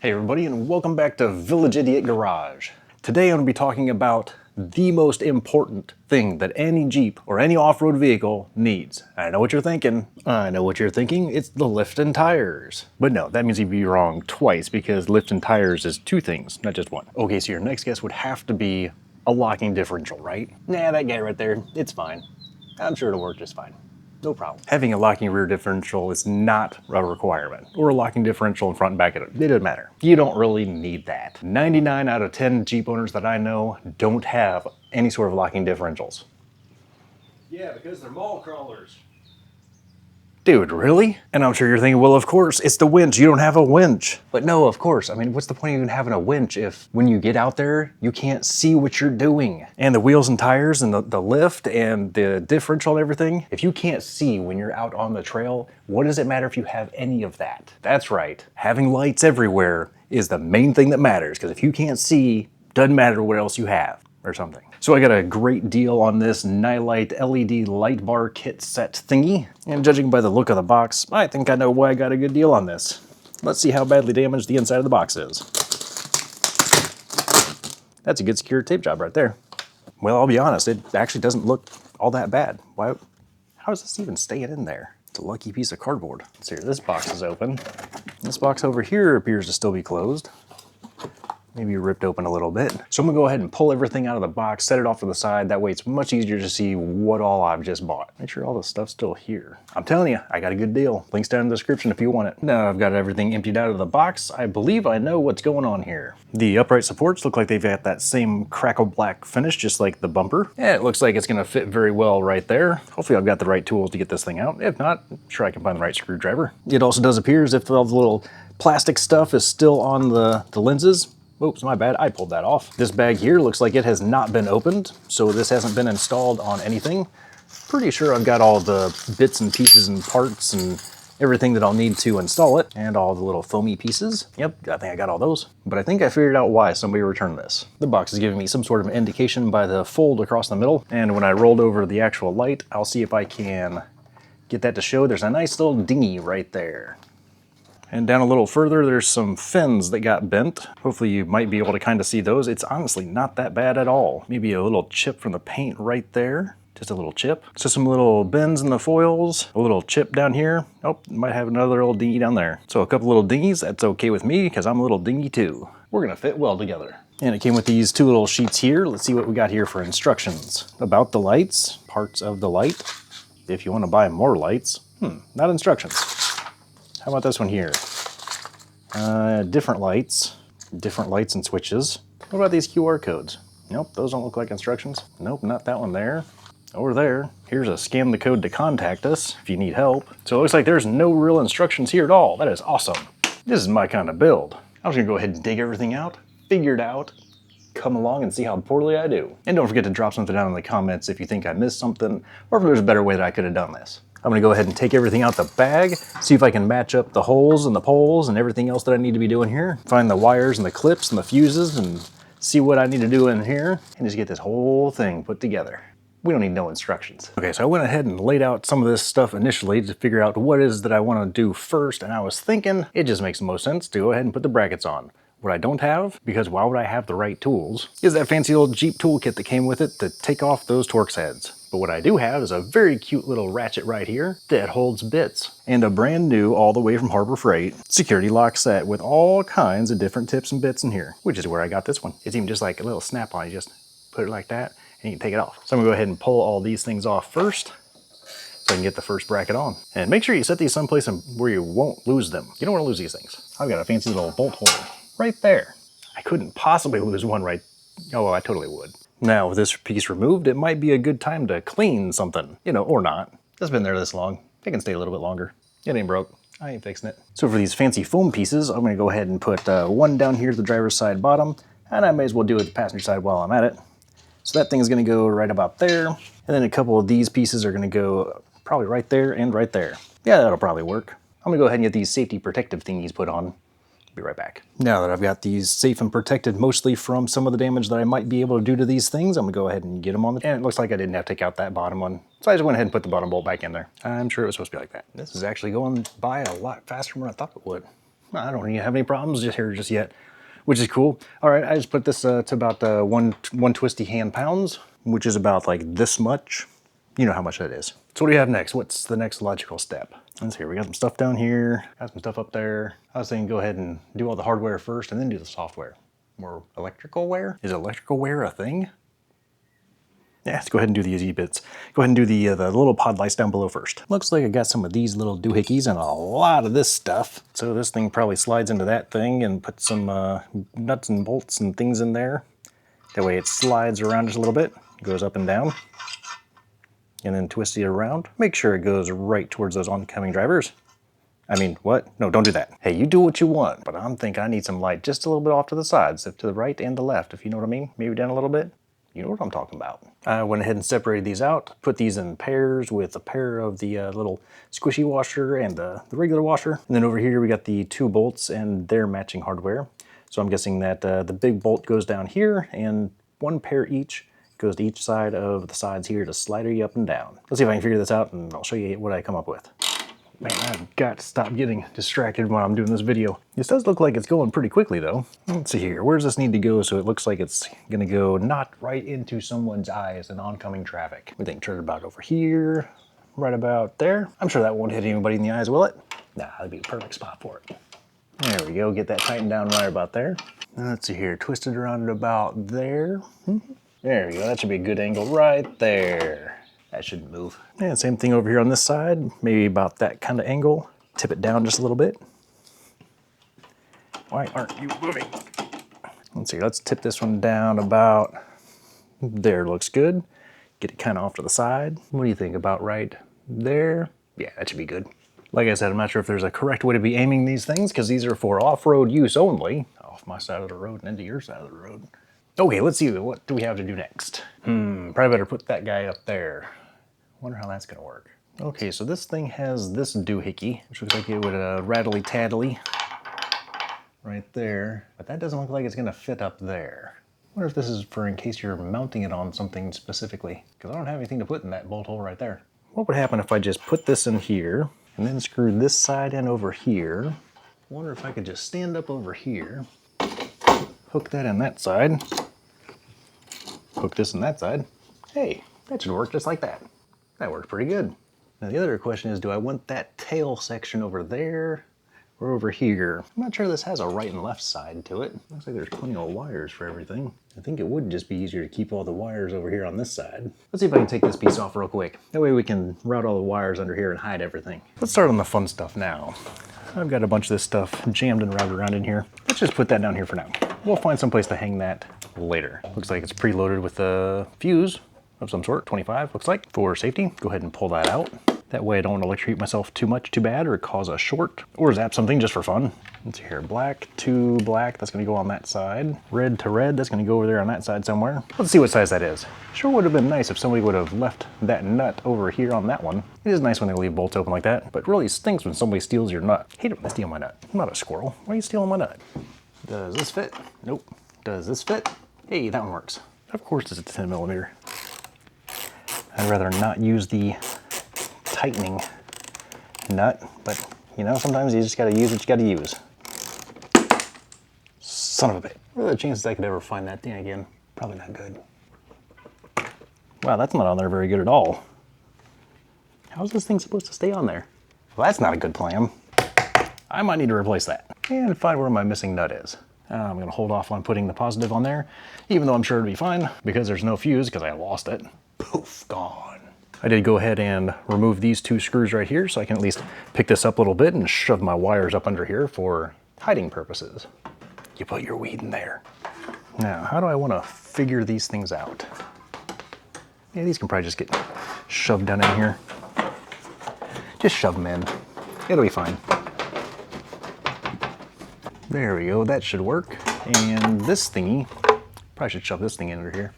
Hey everybody, and welcome back to Village Idiot Garage. Today I'm going to be talking about the most important thing that any Jeep or any off-road vehicle needs. I know what you're thinking. It's the lift and tires. But no, that means you'd be wrong twice, because lift and tires is two things, not just one. Okay, so your next guess would have to be a locking differential, right? Nah, that guy right there, it's fine. I'm sure it'll work just fine. No problem. Having a locking rear differential is not a requirement, or a locking differential in front and back. It doesn't matter. You don't really need that. 99 out of 10 Jeep owners that I know don't have any sort of locking differentials. Yeah, because they're mall crawlers. Dude, really? And I'm sure you're thinking, well, of course, it's the winch. You don't have a winch. But no, of course. I mean, what's the point of even having a winch if when you get out there, you can't see what you're doing? And the wheels and tires and the lift and the differential and everything, if you can't see when you're out on the trail, what does it matter if you have any of that? That's right. Having lights everywhere is the main thing that matters, because if you can't see, doesn't matter what else you have or something. So I got a great deal on this Nightlight LED light bar kit set thingy. And judging by the look of the box, I think I know why I got a good deal on this. Let's see how badly damaged the inside of the box is. That's a good secure tape job right there. Well, I'll be honest, it actually doesn't look all that bad. Why? How is this even staying in there? It's a lucky piece of cardboard. Let's see here, this box is open. This box over here appears to still be closed. Maybe ripped open a little bit. So I'm gonna go ahead and pull everything out of the box, set it off to the side. That way it's much easier to see what all I've just bought. Make sure all the stuff's still here. I'm telling you, I got a good deal. Links down in the description if you want it. Now I've got everything emptied out of the box. I believe I know what's going on here. The upright supports look like they've got that same crackle black finish, just like the bumper. And it looks like it's gonna fit very well right there. Hopefully I've got the right tools to get this thing out. If not, I'm sure I can find the right screwdriver. It also does appear as if all the little plastic stuff is still on the lenses. Oops, my bad, I pulled that off. This bag here looks like it has not been opened, so this hasn't been installed on anything. Pretty sure I've got all the bits and pieces and parts and everything that I'll need to install it, and all the little foamy pieces. Yep, I think I got all those. But I think I figured out why somebody returned this. The box is giving me some sort of indication by the fold across the middle, and when I rolled over the actual light, I'll see if I can get that to show. There's a nice little dinghy right there. And down a little further, there's some fins that got bent. Hopefully you might be able to kind of see those. It's honestly not that bad at all. Maybe a little chip from the paint right there. Just a little chip. So some little bends in the foils, a little chip down here. Oh, might have another little dinghy down there. So a couple little dinghies, that's okay with me because I'm a little dinghy too. We're gonna fit well together. And it came with these two little sheets here. Let's see what we got here for instructions. About the lights, parts of the light. If you wanna buy more lights, not instructions. How about this one here? Different lights and switches. What about these QR codes? Nope, those don't look like instructions. Nope, not that one there. Or there. Here's a scan the code to contact us if you need help. So it looks like there's no real instructions here at all. That is awesome. This is my kind of build. I'm just gonna go ahead and dig everything out, figure it out, come along and see how poorly I do. And don't forget to drop something down in the comments if you think I missed something, or if there's a better way that I could have done this. I'm gonna go ahead and take everything out the bag, see if I can match up the holes and the poles and everything else that I need to be doing here. Find the wires and the clips and the fuses and see what I need to do in here and just get this whole thing put together. We don't need no instructions. Okay, so I went ahead and laid out some of this stuff initially to figure out what it is that I wanna do first, and I was thinking it just makes the most sense to go ahead and put the brackets on. What I don't have, because why would I have the right tools, is that fancy little Jeep toolkit that came with it to take off those Torx heads. But what I do have is a very cute little ratchet right here that holds bits. And a brand new, all the way from Harbor Freight, security lock set with all kinds of different tips and bits in here, which is where I got this one. It's even just like a little snap-on. You just put it like that and you can take it off. So I'm gonna go ahead and pull all these things off first so I can get the first bracket on. And make sure you set these someplace where you won't lose them. You don't wanna lose these things. I've got a fancy little bolt holder right there. I couldn't possibly lose one right. Oh, well, I totally would. Now, with this piece removed, it might be a good time to clean something, you know, or not. It's been there this long. It can stay a little bit longer. It ain't broke. I ain't fixing it. So for these fancy foam pieces, I'm gonna go ahead and put one down here to the driver's side bottom, and I may as well do it the passenger side while I'm at it. So that thing's gonna go right about there, and then a couple of these pieces are gonna go probably right there and right there. Yeah, that'll probably work. I'm gonna go ahead and get these safety protective thingies put on. Be right back. Now that I've got these safe and protected mostly from some of the damage that I might be able to do to these things, I'm gonna go ahead and get them on the, and it looks like I didn't have to take out that bottom one. So I just went ahead and put the bottom bolt back in there. I'm sure it was supposed to be like that. This is actually going by a lot faster than I thought it would. I don't even have any problems just yet, which is cool. All right, I just put this to about one twisty hand pounds, which is about like this much. You know how much that is. So what do we have next? What's the next logical step? Let's see, we got some stuff down here, got some stuff up there. I was thinking go ahead and do all the hardware first and then do the software. More electrical wear? Is electrical wear a thing? Yeah, let's go ahead and do the easy bits. Go ahead and do the little pod lights down below first. Looks like I got some of these little doohickeys and a lot of this stuff. So this thing probably slides into that thing and put some nuts and bolts and things in there. That way it slides around just a little bit, goes up and down, and then twist it around. Make sure it goes right towards those oncoming drivers. I mean, what? No, don't do that. Hey, you do what you want, but I'm thinking I need some light just a little bit off to the sides, to the right and the left, if you know what I mean. Maybe down a little bit. You know what I'm talking about. I went ahead and separated these out, put these in pairs with a pair of the little squishy washer and the regular washer. And then over here we got the 2 bolts and their matching hardware. So I'm guessing that the big bolt goes down here and 1 pair each goes to each side of the sides here to slider you up and down. Let's see if I can figure this out and I'll show you what I come up with. Man, I've got to stop getting distracted when I'm doing this video. This does look like it's going pretty quickly though. Let's see here, where does this need to go so it looks like it's gonna go not right into someone's eyes in oncoming traffic? We think turn about over here, right about there. I'm sure that won't hit anybody in the eyes, will it? Nah, that'd be a perfect spot for it. There we go, get that tightened down right about there. Let's see here, twist it around at about there. There we go, that should be a good angle right there. That shouldn't move. And same thing over here on this side, maybe about that kind of angle. Tip it down just a little bit. Why aren't you moving? Let's see, let's tip this one down about there, looks good. Get it kind of off to the side. What do you think, about right there? Yeah, that should be good. Like I said, I'm not sure if there's a correct way to be aiming these things because these are for off-road use only. Off my side of the road and into your side of the road. Okay, let's see, what do we have to do next? Probably better put that guy up there. Wonder how that's gonna work. Okay, so this thing has this doohickey, which looks like it would rattly tattly right there, but that doesn't look like it's gonna fit up there. Wonder if this is for in case you're mounting it on something specifically, because I don't have anything to put in that bolt hole right there. What would happen if I just put this in here and then screw this side in over here? Wonder if I could just stand up over here, hook that in that side, hook this in that side. Hey, that should work just like that. That works pretty good. Now the other question is, do I want that tail section over there or over here? I'm not sure this has a right and left side to it. Looks like there's plenty of wires for everything. I think it would just be easier to keep all the wires over here on this side. Let's see if I can take this piece off real quick. That way we can route all the wires under here and hide everything. Let's start on the fun stuff now. I've got a bunch of this stuff jammed and routed around in here. Let's just put that down here for now. We'll find some place to hang that later. Looks like it's preloaded with a fuse of some sort, 25 looks like, for safety. Go ahead and pull that out. That way I don't want to electrocute myself too much too bad or cause a short or zap something just for fun. Let's see here, black to black, that's gonna go on that side. Red to red, that's gonna go over there on that side somewhere. Let's see what size that is. Sure would have been nice if somebody would have left that nut over here on that one. It is nice when they leave bolts open like that, but it really stinks when somebody steals your nut. I hate it when they steal my nut. I'm not a squirrel. Why are you stealing my nut? Does this fit? Nope. Does this fit? Hey, that one works. Of course it's a 10 millimeter. I'd rather not use the tightening nut, but you know, sometimes you just gotta use what you gotta use. Son of a bit. What are the chances I could ever find that thing again? Probably not good. Wow, that's not on there very good at all. How's this thing supposed to stay on there? Well, that's not a good plan. I might need to replace that and find where my missing nut is. I'm gonna hold off on putting the positive on there, even though I'm sure it'll be fine because there's no fuse because I lost it. Poof, gone. I did go ahead and remove these 2 screws right here so I can at least pick this up a little bit and shove my wires up under here for hiding purposes. You put your weed in there. Now, how do I want to figure these things out? Yeah, these can probably just get shoved down in here. Just shove them in. It'll be fine. There we go, that should work. And this thingy, probably should shove this thing in under here.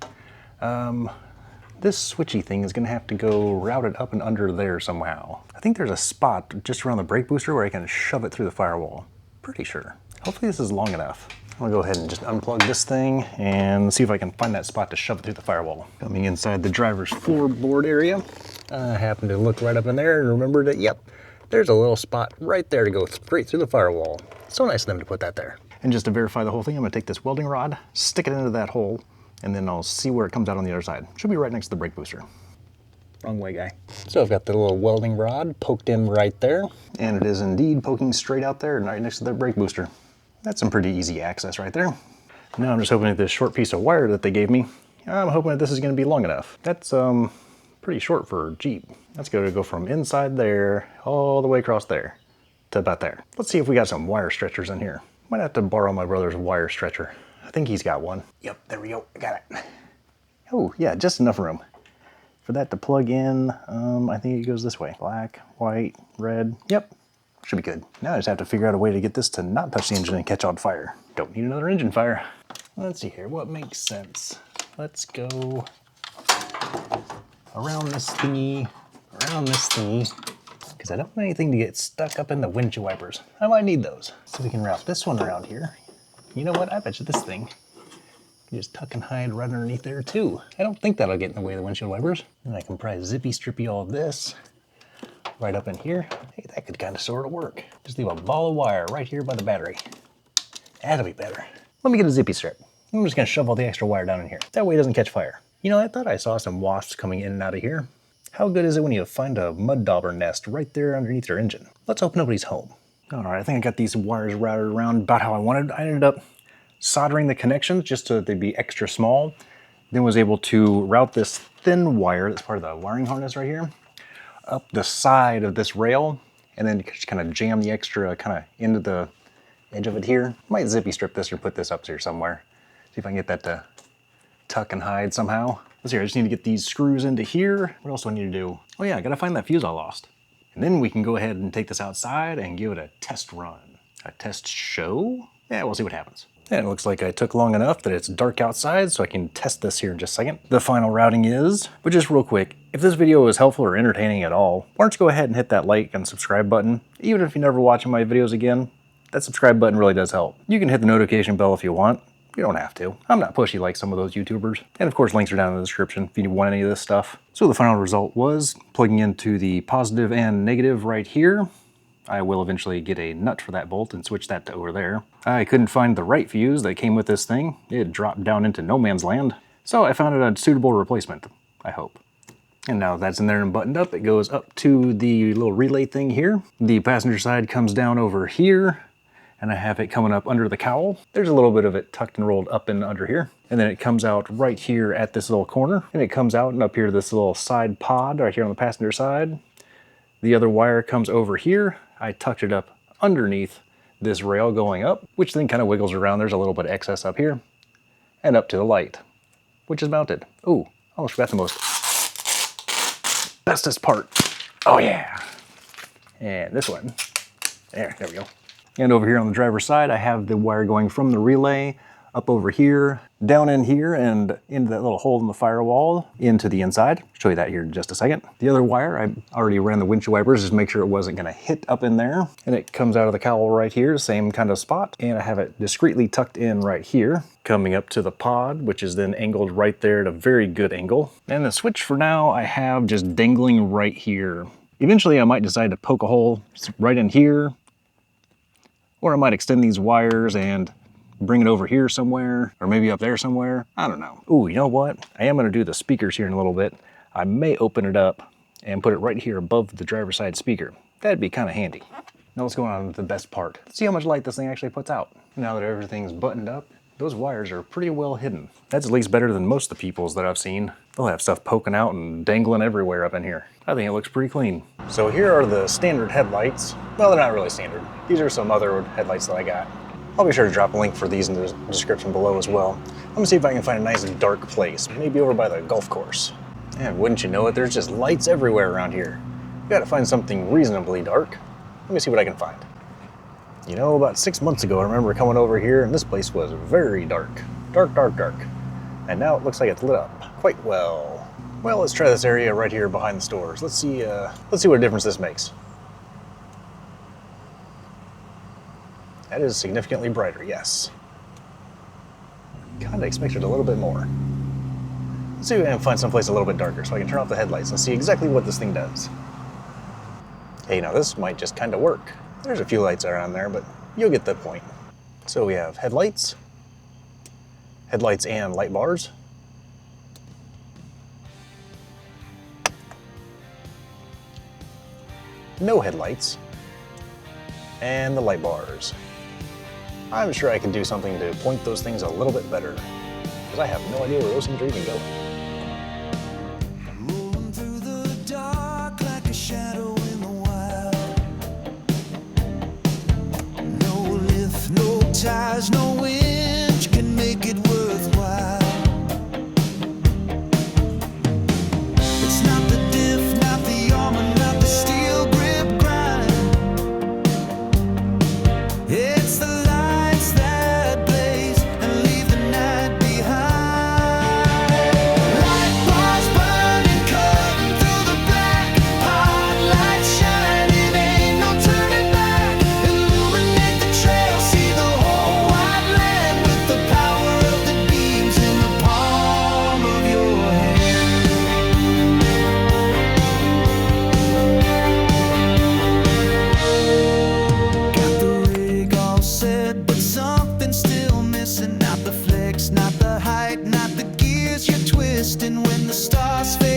This switchy thing is gonna have to go routed up and under there somehow. I think there's a spot just around the brake booster where I can shove it through the firewall. Pretty sure. Hopefully this is long enough. I'm gonna go ahead and just unplug this thing and see if I can find that spot to shove it through the firewall. Coming inside the driver's floorboard area, I happened to look right up in there and remembered that, yep, There's a little spot right there to go straight through the firewall. So nice of them to put that there. And just to verify the whole thing, I'm gonna take this welding rod, stick it into that hole, and then I'll see where it comes out on the other side. Should be right next to the brake booster. Wrong way, guy. So I've got the little welding rod poked in right there, and it is indeed poking straight out there right next to the brake booster. That's some pretty easy access right there. Now I'm just hoping that this short piece of wire that they gave me, I'm hoping that this is gonna be long enough. That's pretty short for a Jeep. That's gonna go from inside there all the way across there to about there. Let's see if we got some wire stretchers in here. Might have to borrow my brother's wire stretcher. I think he's got one. Yep, there we go, I got it. Oh yeah, just enough room for that to plug in. I think it goes this way. Black, white, red. Yep, should be good. Now I just have to figure out a way to get this to not touch the engine and catch on fire. Don't need another engine fire. Let's see here, what makes sense? Let's go around this thingy, because I don't want anything to get stuck up in the windshield wipers. I might need those. So we can wrap this one around here. You know what, I bet you this thing can just tuck and hide right underneath there too. I don't think that'll get in the way of the windshield wipers. And I can probably zippy strippy all of this right up in here. Hey, that could kind of sort of work. Just leave a ball of wire right here by the battery. That'll be better. Let me get a zippy strip. I'm just gonna shove all the extra wire down in here. That way it doesn't catch fire. You know, I thought I saw some wasps coming in and out of here. How good is it when you find a mud dauber nest right there underneath your engine? Let's hope nobody's home. All right, I think I got these wires routed around about how I wanted. I ended up soldering the connections just so that they'd be extra small. Then was able to route this thin wire, that's part of the wiring harness right here, up the side of this rail, and then just kind of jam the extra kind of into the edge of it here. Might zippy strip this or put this up here somewhere. See if I can get that to tuck and hide somehow. Let's see, I just need to get these screws into here. What else do I need to do? Oh yeah, I gotta find that fuse I lost. And then we can go ahead and take this outside and give it a test run. A test show? Yeah, we'll see what happens. And it looks like I took long enough that it's dark outside, so I can test this here in just a second. The final routing is, but just real quick, if this video was helpful or entertaining at all, why don't you go ahead and hit that like and subscribe button. Even if you're never watching my videos again, that subscribe button really does help. You can hit the notification bell if you want. You don't have to. I'm not pushy like some of those YouTubers. And of course, links are down in the description if you want any of this stuff. So the final result was plugging into the positive and negative right here. I will eventually get a nut for that bolt and switch that to over there. I couldn't find the right fuse that came with this thing. It dropped down into no man's land. So I found it a suitable replacement, I hope. And now that's in there and buttoned up, it goes up to the little relay thing here. The passenger side comes down over here, and I have it coming up under the cowl. There's a little bit of it tucked and rolled up and under here. And then it comes out right here at this little corner. And it comes out and up here to this little side pod right here on the passenger side. The other wire comes over here. I tucked it up underneath this rail going up, which then kind of wiggles around. There's a little bit of excess up here. And up to the light, which is mounted. Ooh, almost forgot the most bestest part. Oh yeah. And this one. There we go. And over here on the driver's side, I have the wire going from the relay up over here, down in here, and into that little hole in the firewall, into the inside. I'll show you that here in just a second. The other wire, I already ran the windshield wipers just to make sure it wasn't gonna hit up in there. And it comes out of the cowl right here, same kind of spot. And I have it discreetly tucked in right here, coming up to the pod, which is then angled right there at a very good angle. And the switch for now, I have just dangling right here. Eventually, I might decide to poke a hole right in here, or I might extend these wires and bring it over here somewhere, or maybe up there somewhere. I don't know. Ooh, you know what? I am gonna do the speakers here in a little bit. I may open it up and put it right here above the driver's side speaker. That'd be kind of handy. Now let's go on with the best part. Let's see how much light this thing actually puts out. Now that everything's buttoned up, those wires are pretty well hidden. That's at least better than most of the people's that I've seen. They'll have stuff poking out and dangling everywhere up in here. I think it looks pretty clean. So here are the standard headlights. Well, they're not really standard. These are some other headlights that I got. I'll be sure to drop a link for these in the description below as well. I'm gonna see if I can find a nice dark place, maybe over by the golf course. And wouldn't you know it, there's just lights everywhere around here. You gotta find something reasonably dark. Let me see what I can find. You know, about 6 months ago, I remember coming over here and this place was very dark. Dark, dark, dark. And now it looks like it's lit up quite well. Well, let's try this area right here behind the stores. Let's see what difference this makes. That is significantly brighter, yes. Kinda expected a little bit more. Let's see if I can find someplace a little bit darker so I can turn off the headlights and see exactly what this thing does. Hey, now this might just kind of work. There's a few lights around there, but you'll get the point. So we have headlights and light bars. No headlights, and the light bars. I'm sure I could do something to point those things a little bit better, because I have no idea where those things are even going. Rolling through the dark like a shadow in the wild. No lift, no ties, no winch can make it worthwhile. It's not the diff, not the armor, not the steel grip grind. It's the lights that blaze and leave the night behind. Light bars burning, cutting through the black. Hot lights shining, ain't no turning back. Illuminate the trail, see the whole wide land with the power of the beams in the palm of your hand. Got the rig all set, but something's still missing. Not the flex, not the height, not the gears you're twisting when the stars fade.